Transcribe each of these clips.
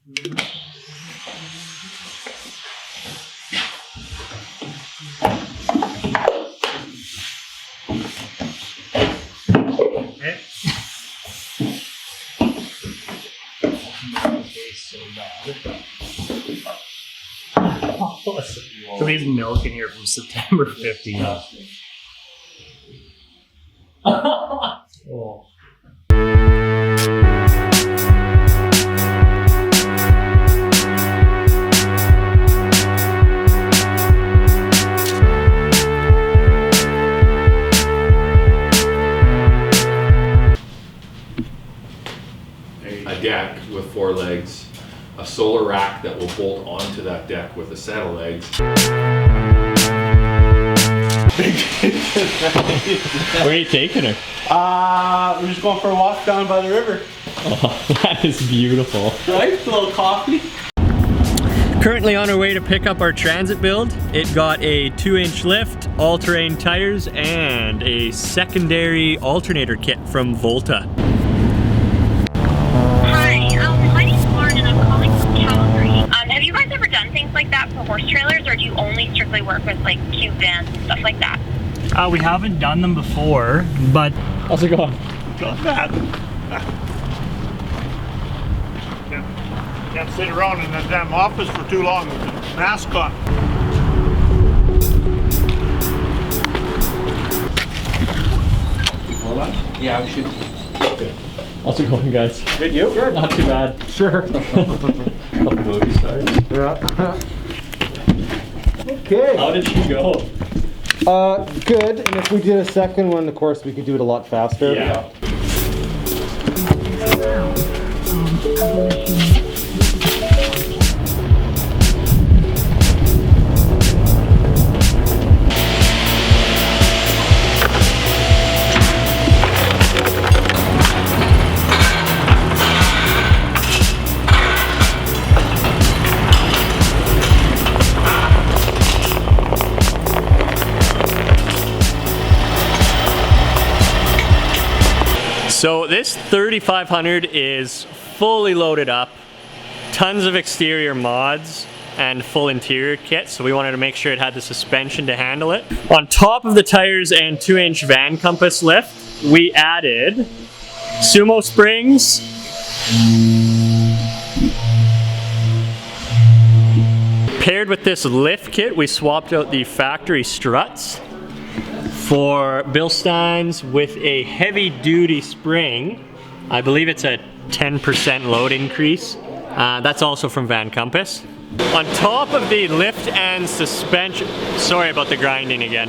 So he's milk in here from September 15th. Oh. A deck with 4 legs, a solar rack that will bolt onto that deck with a set of legs. Where are you taking her? We're just going for a walk down by the river. Oh, that is beautiful. Right? A little coffee. Currently on our way to pick up our transit build. It got a 2-inch lift, all-terrain tires, and a secondary alternator kit from Volta. My name's Lauren and I'm calling from Calgary. Have you guys ever done things like that for horse trailers, or do you only strictly work with like cube vans and stuff like that? We haven't done them before, but How's it going? not bad. Can't sit around in that damn office for too long with the mask on. Yeah, we should. How's it going, guys? Good, you? Good. Not too bad. Sure. Couple movie stars. Yeah. Okay. How did she go? Good. And if we did a second one, of course, we could do it a lot faster. Yeah. So this 3500 is fully loaded up, tons of exterior mods and full interior kit, so we wanted to make sure it had the suspension to handle it. On top of the tires and 2-inch VanCompass lift, we added sumo springs, paired with this lift kit, we swapped out the factory struts for Bilsteins with a heavy duty spring. I believe it's a 10% load increase. That's also from VanCompass. On top of the lift and suspension, sorry about the grinding again,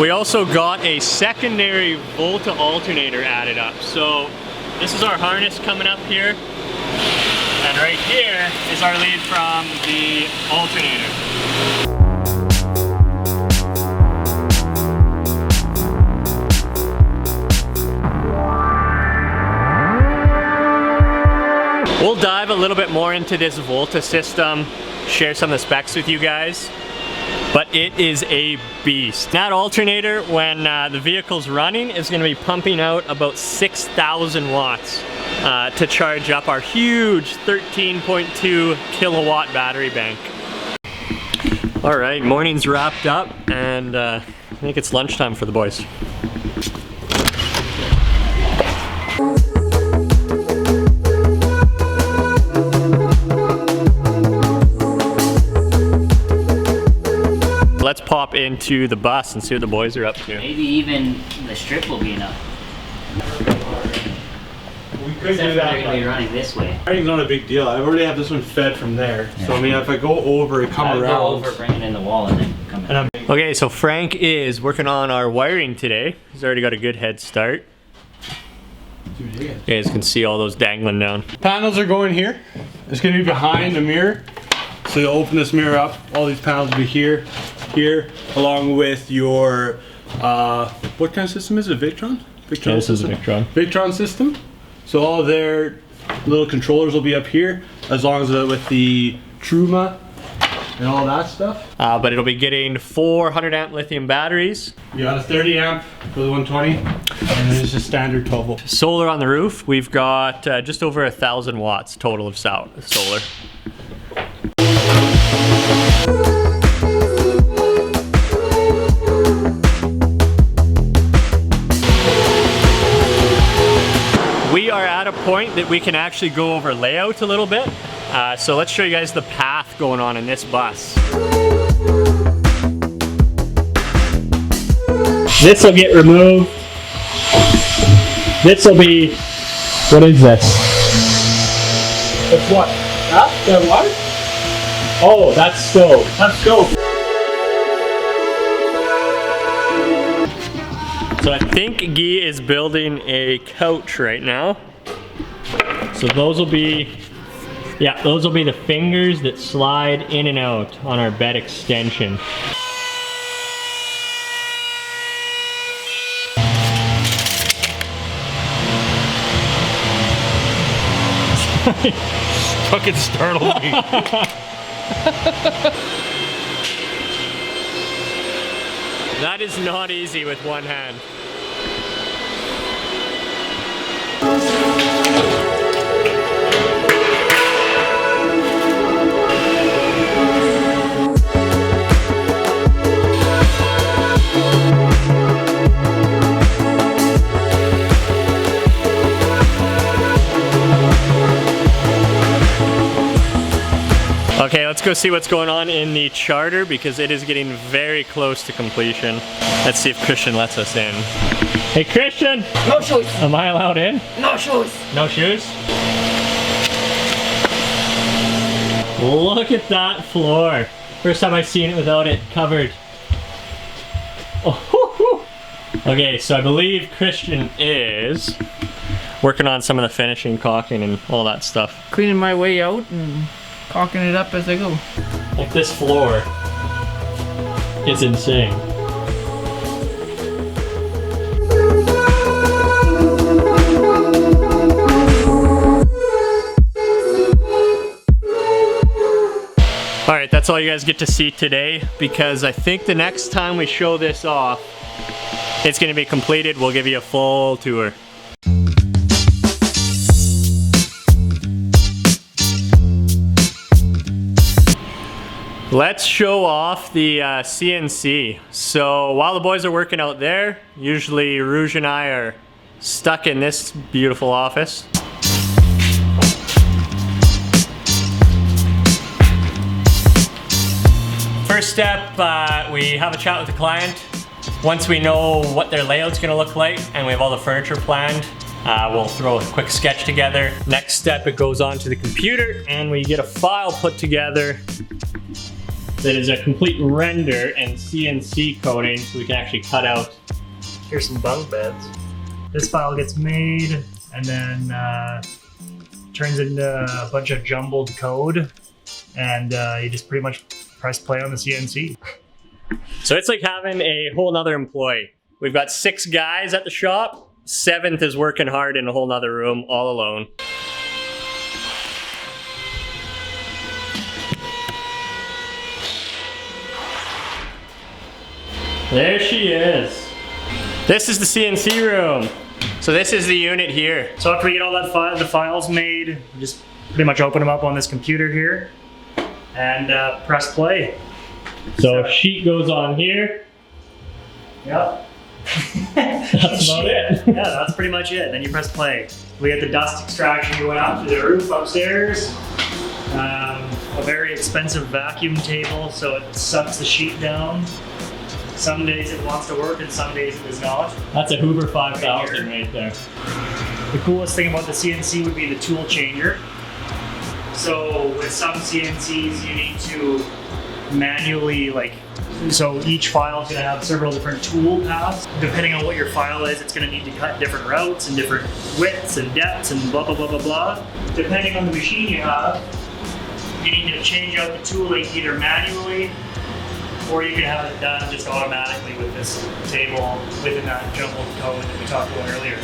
we also got a secondary Volta alternator added up. So this is our harness coming up here, and right here is our lead from the alternator. We'll dive a little bit more into this Volta system, share some of the specs with you guys, but it is a beast. That alternator, when the vehicle's running, is going to be pumping out about 6,000 watts to charge up our huge 13.2 kilowatt battery bank. All right, morning's wrapped up, and I think it's lunchtime for the boys. Let's pop into the bus and see what the boys are up to. Maybe even the strip will be enough. We could do that. They're going to be running this way. I think it's not a big deal. I already have this one fed from there. Yeah. So I mean, if I go over and come around. Go over, bring it in the wall, and then come in. Okay, so Frank is working on our wiring today. He's already got a good head start. You guys can see all those dangling down. Panels are going here. It's going to be behind the mirror. So you'll open this mirror up. All these panels will be here, along with your, what kind of system is it? Victron? Yeah, this is a Victron. Victron system. So all their little controllers will be up here, as long as with the Truma and all that stuff. But it'll be getting 400 amp lithium batteries. You got a 30 amp for the 120. And this is a standard TOPO. Solar on the roof. We've got just over 1,000 watts total of solar. We are at a point that we can actually go over layout a little bit. So let's show you guys the path going on in this bus. This will get removed. This will be, what is this? That's what? That what? Oh, that's stove. That's stove. So I think Guy is building a couch right now. So those will be, yeah, those will be the fingers that slide in and out on our bed extension. Fucking startled me. That is not easy with one hand. Okay, let's go see what's going on in the charter because it is getting very close to completion. Let's see if Christian lets us in. Hey Christian! No shoes. Am I allowed in? No shoes. No shoes? Look at that floor. First time I've seen it without it covered. Oh, okay, so I believe Christian is working on some of the finishing, caulking, and all that stuff. Cleaning my way out and caulking it up as I go. Like this floor is insane. Alright, that's all you guys get to see today because I think the next time we show this off, it's going to be completed. We'll give you a full tour. Let's show off the CNC. So while the boys are working out there, usually Rouge and I are stuck in this beautiful office. First step, we have a chat with the client. Once we know what their layout's gonna look like and we have all the furniture planned, we'll throw a quick sketch together. Next step, it goes onto the computer and we get a file put together that is a complete render and CNC coding so we can actually cut out. Here's some bunk beds. This file gets made and then turns into a bunch of jumbled code and you just pretty much press play on the CNC. So it's like having a whole nother employee. We've got 6 guys at the shop. 7th is working hard in a whole nother room all alone. There she is. This is the CNC room. So this is the unit here. So after we get all that the files made, we just pretty much open them up on this computer here and press play. So sheet goes on here. Yep. That's about it. Yeah, that's pretty much it. Then you press play. We get the dust extraction going up to the roof upstairs. A very expensive vacuum table, so it sucks the sheet down. Some days it wants to work and some days it does not. That's a Hoover 5000 right there. The coolest thing about the CNC would be the tool changer. So with some CNCs you need to manually so each file is going to have several different tool paths. Depending on what your file is, it's going to need to cut different routes and different widths and depths and blah, blah, blah, blah, blah. Depending on the machine you have, you need to change out the tooling either manually or you can have it done just automatically with this table within that jumbled code that we talked about earlier.